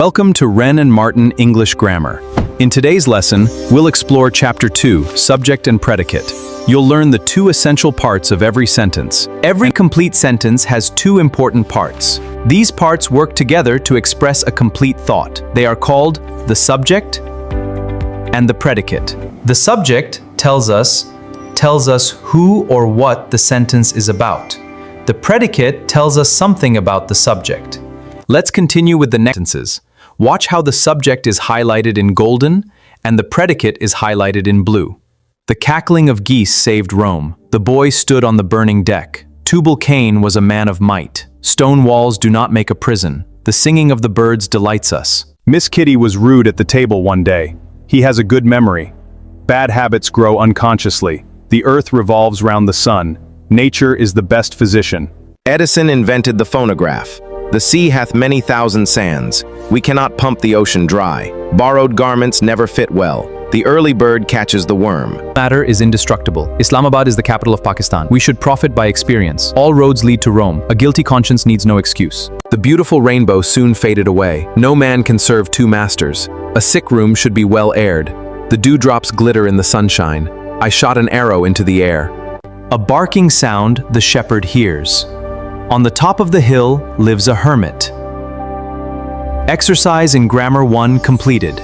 Welcome to Wren and Martin English Grammar. In today's lesson, we'll explore Chapter 2, Subject and Predicate. You'll learn the two essential parts of every sentence. Every complete sentence has two important parts. These parts work together to express a complete thought. They are called the subject and the predicate. The subject tells us who or what the sentence is about. The predicate tells us something about the subject. Let's continue with the next sentences. Watch how the subject is highlighted in golden and the predicate is highlighted in blue. The cackling of geese saved Rome. The boy stood on the burning deck. Tubal-Cain was a man of might. Stone walls do not make a prison. The singing of the birds delights us. Miss Kitty was rude at the table one day. He has a good memory. Bad habits grow unconsciously. The earth revolves round the sun. Nature is the best physician. Edison invented the phonograph. The sea hath many thousand sands. We cannot pump the ocean dry. Borrowed garments never fit well. The early bird catches the worm. Matter is indestructible. Islamabad is the capital of Pakistan. We should profit by experience. All roads lead to Rome. A guilty conscience needs no excuse. The beautiful rainbow soon faded away. No man can serve two masters. A sick room should be well aired. The dewdrops glitter in the sunshine. I shot an arrow into the air. A barking sound the shepherd hears. On the top of the hill lives a hermit. Exercise in Grammar 1 completed.